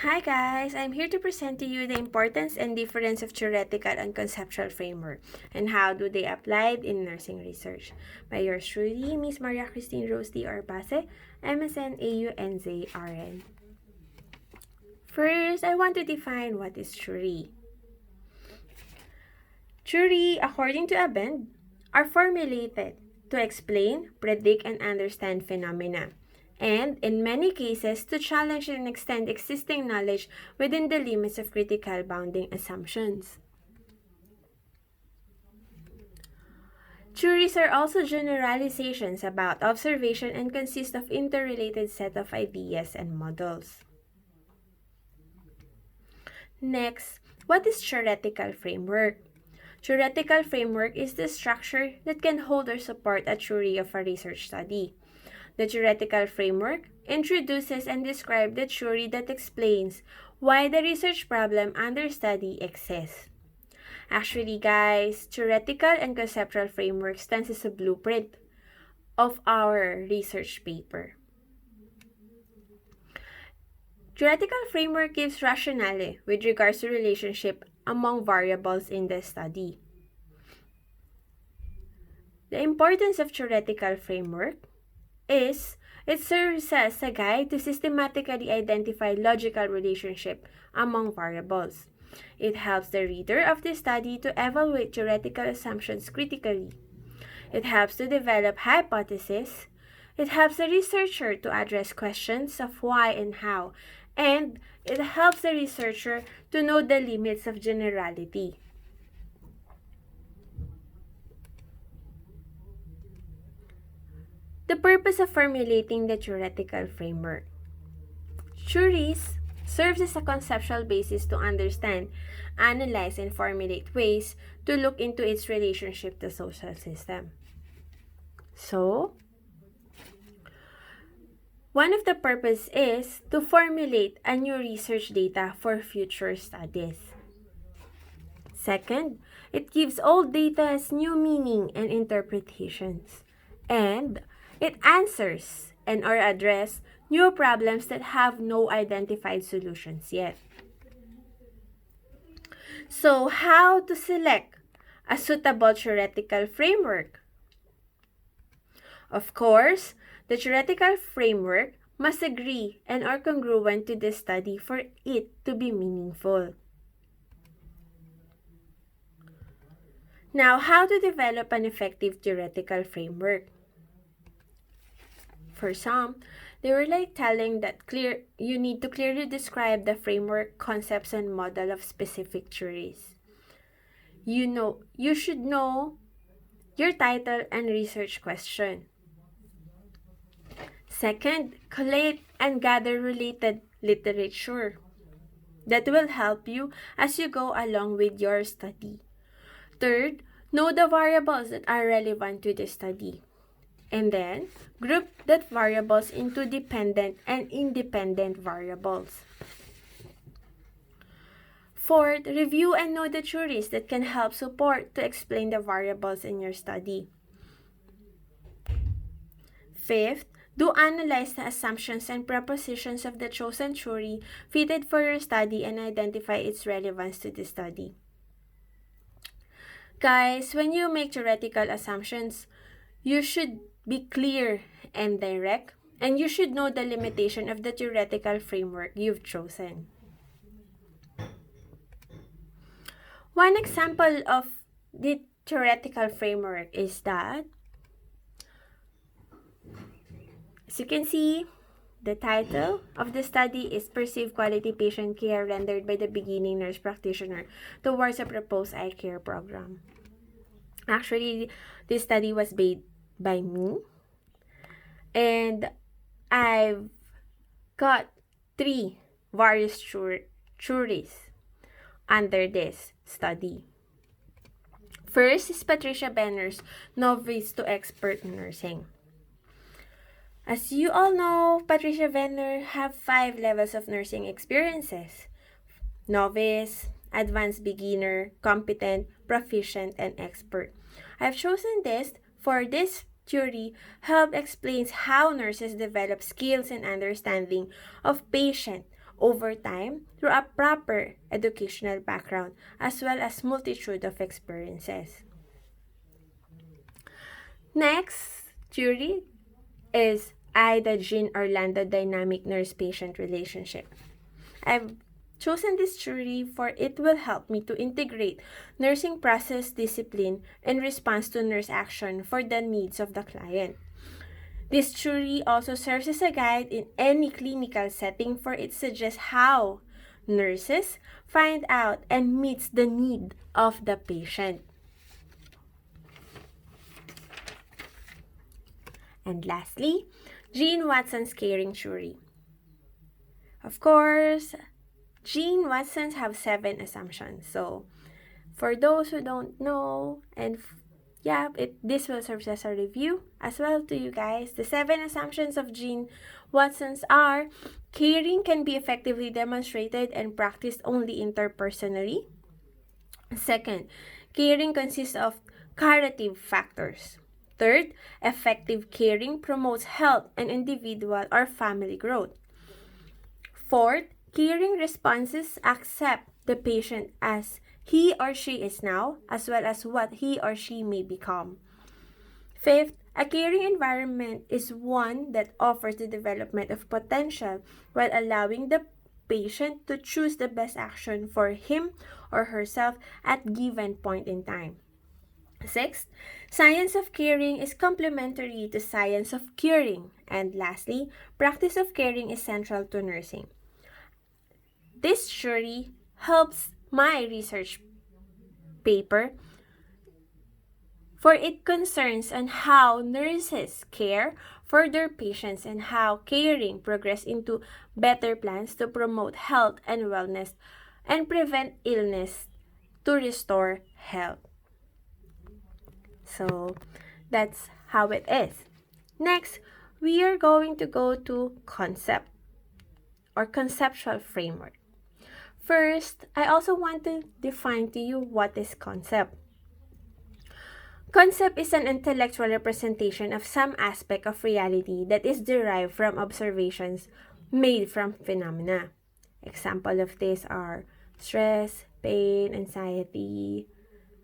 Hi guys, I'm here to present to you the importance and difference of theoretical and conceptual framework and how do they applied in nursing research. By yours truly, Miss Maria Christine Rose D. Orbase, MSN AUNZ First, I want to define what is theory. Theory, according to Abend, are formulated to explain, predict, and understand phenomena, and in many cases to challenge and extend existing knowledge within the limits of critical bounding assumptions. Theories are also generalizations about observation and consist of interrelated set of ideas and models. Next, what is theoretical framework? Theoretical framework is the structure that can hold or support a theory of a research study. The theoretical framework introduces and describes the theory that explains why the research problem under study exists. Actually, guys, theoretical and conceptual framework stands as a blueprint of our research paper. Theoretical framework gives rationale with regards to relationship among variables in the study. The importance of theoretical framework is it serves as a guide to systematically identify logical relationship among variables. It helps the reader of the study to evaluate theoretical assumptions critically. It helps to develop hypotheses. It helps the researcher to address questions of why and how. And it helps the researcher to know the limits of generality. The purpose of formulating the theoretical framework. Theories serves as a conceptual basis to understand, analyze, and formulate ways to look into its relationship to social system. So, one of the purpose is to formulate a new research data for future studies. Second, it gives old data new meaning and interpretations. And it answers and or address new problems that have no identified solutions yet. So, how to select a suitable theoretical framework? Of course, the theoretical framework must agree and are congruent to the study for it to be meaningful. Now, how to develop an effective theoretical framework? For some, they were like telling that you need to clearly describe the framework, concepts, and model of specific theories. You should know your title and research question. Second, collate and gather related literature that will help you as you go along with your study. Third, know the variables that are relevant to the study. And then, group that variables into dependent and independent variables. Fourth, review and know the theories that can help support to explain the variables in your study. Fifth, do analyze the assumptions and propositions of the chosen theory fitted for your study and identify its relevance to the study. Guys, when you make theoretical assumptions, you should be clear and direct, and you should know the limitation of the theoretical framework you've chosen. One example of the theoretical framework is that, as you can see, the title of the study is Perceived Quality Patient Care Rendered by the Beginning Nurse Practitioner Towards a Proposed Eye Care Program. Actually, this study was made by me, and I've got 3 various theories under this study. First is Patricia Benner's Novice to Expert Nursing. As you all know, Patricia Benner have 5 levels of nursing experiences: novice, advanced beginner, competent, proficient, and expert. I've chosen this for this theory help explains how nurses develop skills and understanding of patient over time through a proper educational background as well as multitude of experiences. Next theory is the Jean-Orlando dynamic nurse-patient relationship. I've chosen this theory for it will help me to integrate nursing process discipline in response to nurse action for the needs of the client. This theory also serves as a guide in any clinical setting for it suggests how nurses find out and meets the need of the patient. And lastly, Jean Watson's caring theory. Of course, Jean Watson's have 7 assumptions. So, for those who don't know, and this will serve as a review as well to you guys. The 7 assumptions of Jean Watson's are: caring can be effectively demonstrated and practiced only interpersonally. Second, caring consists of curative factors. Third, effective caring promotes health and individual or family growth. Fourth, caring responses accept the patient as he or she is now, as well as what he or she may become. Fifth, a caring environment is one that offers the development of potential while allowing the patient to choose the best action for him or herself at given point in time. Sixth, science of caring is complementary to science of curing. And lastly, practice of caring is central to nursing. This theory helps my research paper for it concerns on how nurses care for their patients and how caring progress into better plans to promote health and wellness and prevent illness to restore health. So that's how it is. Next, we are going to go to concept or conceptual framework. First, I also want to define to you what is concept. Concept is an intellectual representation of some aspect of reality that is derived from observations made from phenomena. Example of this are stress, pain, anxiety,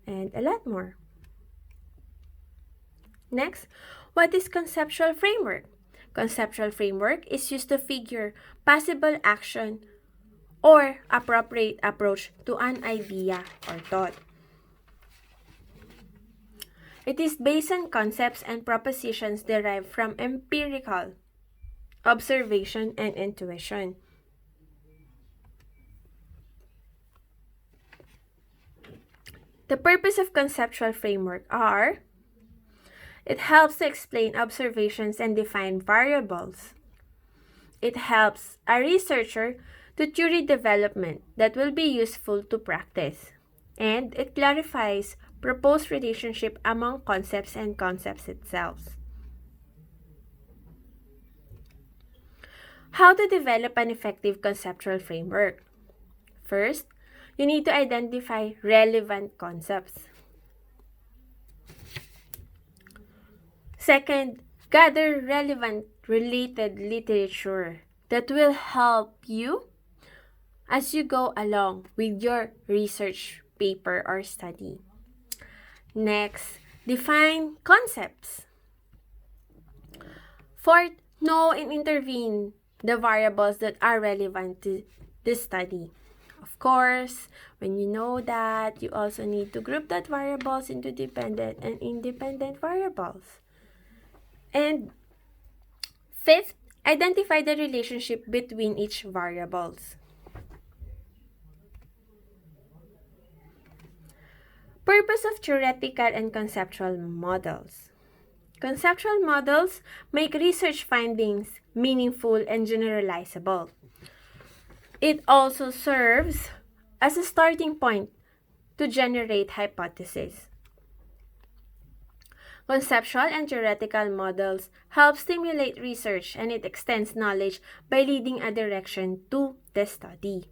and a lot more. Next, what is conceptual framework? Conceptual framework is used to figure possible action or appropriate approach to an idea or thought. It is based on concepts and propositions derived from empirical observation and intuition. The purpose of conceptual framework are: it helps to explain observations and define variables. It helps a researcher to theory development that will be useful to practice. And it clarifies proposed relationship among concepts and concepts itself. How to develop an effective conceptual framework? First, you need to identify relevant concepts. Second, gather relevant related literature that will help you as you go along with your research paper or study. Next, define concepts. Fourth, know and intervene the variables that are relevant to this study. Of course, when you know that, you also need to group that variables into dependent and independent variables. And fifth, identify the relationship between each variables. Purpose of theoretical and conceptual models. Conceptual models make research findings meaningful and generalizable. It also serves as a starting point to generate hypotheses. Conceptual and theoretical models help stimulate research and it extends knowledge by leading a direction to the study.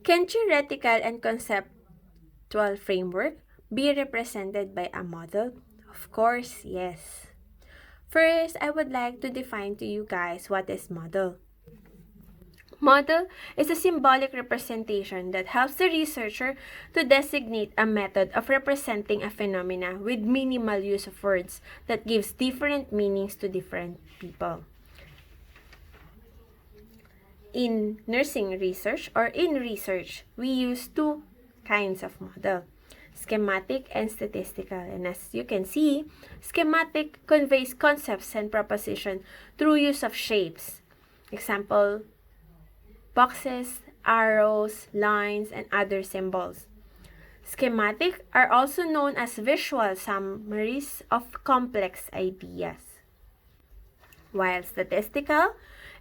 Can theoretical and conceptual framework be represented by a model? Of course, yes. First, I would like to define to you guys what is model. Model is a symbolic representation that helps the researcher to designate a method of representing a phenomena with minimal use of words that gives different meanings to different people. In nursing research or in research, we use two kinds of model, schematic and statistical. And as you can see, schematic conveys concepts and propositions through use of shapes. Example, boxes, arrows, lines, and other symbols. Schematic are also known as visual summaries of complex ideas. While statistical,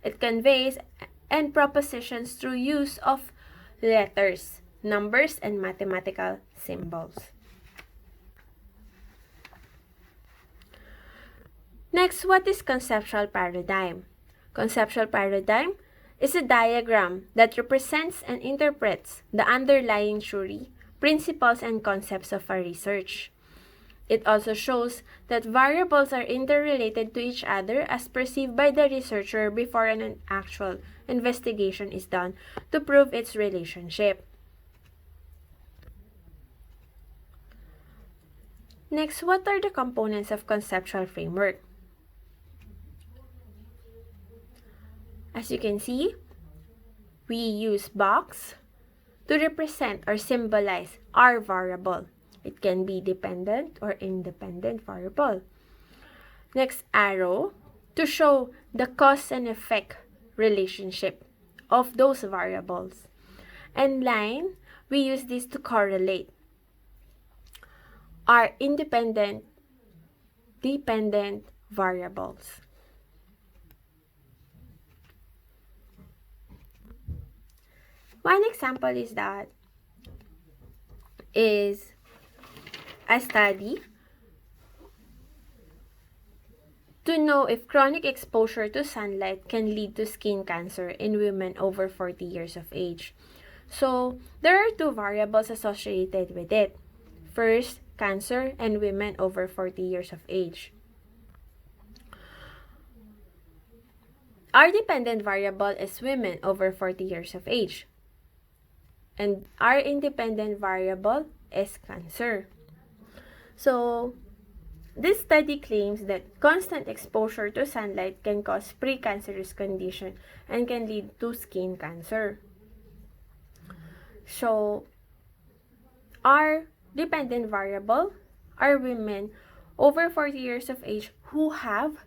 it conveys and propositions through use of letters, numbers, and mathematical symbols. Next, what is conceptual paradigm? Conceptual paradigm is a diagram that represents and interprets the underlying theory, principles, and concepts of a research. It also shows that variables are interrelated to each other as perceived by the researcher before an actual investigation is done to prove its relationship. Next, what are the components of conceptual framework? As you can see, we use box to represent or symbolize our variable. It can be dependent or independent variable. Next, arrow to show the cause and effect relationship of those variables. And line, we use this to correlate our independent, dependent variables. One example is a study to know if chronic exposure to sunlight can lead to skin cancer in women over 40 years of age. So, there are two variables associated with it. First, cancer and women over 40 years of age. Our dependent variable is women over 40 years of age. And our independent variable is cancer. So, this study claims that constant exposure to sunlight can cause precancerous condition and can lead to skin cancer. So, our dependent variable are women over 40 years of age who have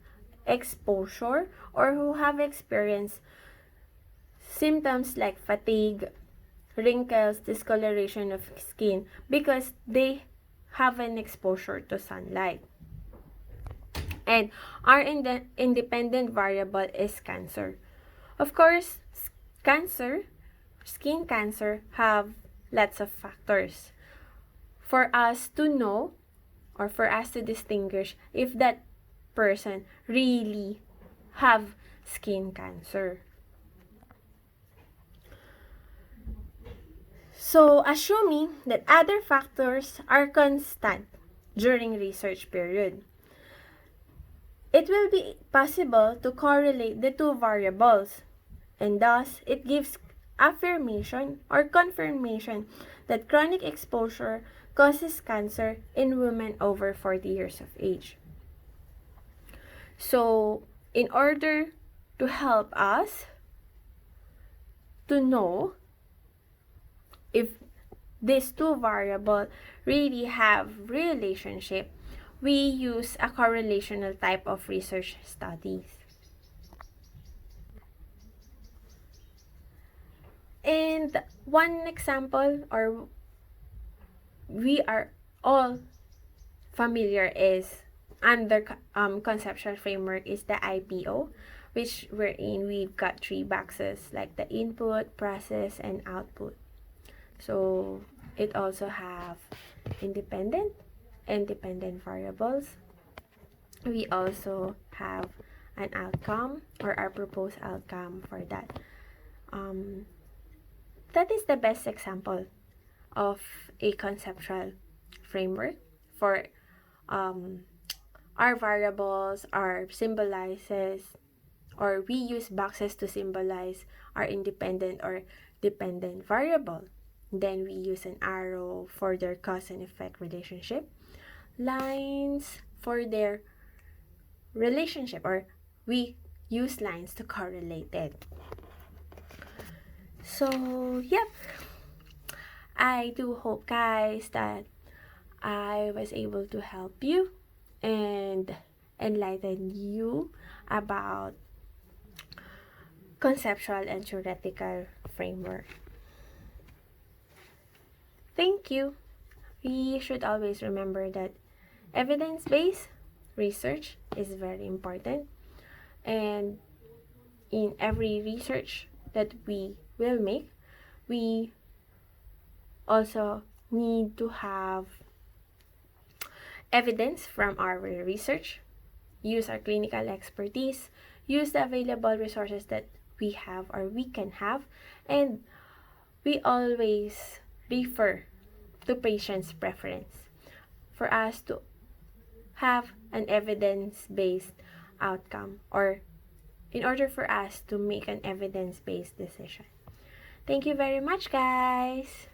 exposure or who have experienced symptoms like fatigue, wrinkles, discoloration of skin because they have an exposure to sunlight. And our independent variable is cancer. Of course, skin cancer have lots of factors for us to know or for us to distinguish if that person really have skin cancer. So, assuming that other factors are constant during research period, it will be possible to correlate the two variables, and thus it gives affirmation or confirmation that chronic exposure causes cancer in women over 40 years of age. So, in order to help us to know if these two variables really have relationship, we use a correlational type of research studies. And one example, or we are all familiar is under conceptual framework is the IPO, which wherein we've got three boxes like the input, process, and output. So it also have independent and dependent variables. We also have an outcome or our proposed outcome for that. That is the best example of a conceptual framework for Our variables are symbolizes, or we use boxes to symbolize our independent or dependent variable. Then we use an arrow for their cause and effect relationship, lines for their relationship, or we use lines to correlate it. So, yep. I do hope, guys, that I was able to help you and enlighten you about conceptual and theoretical framework. Thank you. We should always remember that evidence-based research is very important, and in every research that we will make, we also need to have evidence from our research, use our clinical expertise, use the available resources that we have or we can have, and we always refer to patient's preference for us to have an evidence-based outcome, or in order for us to make an evidence-based decision. Thank you very much, guys!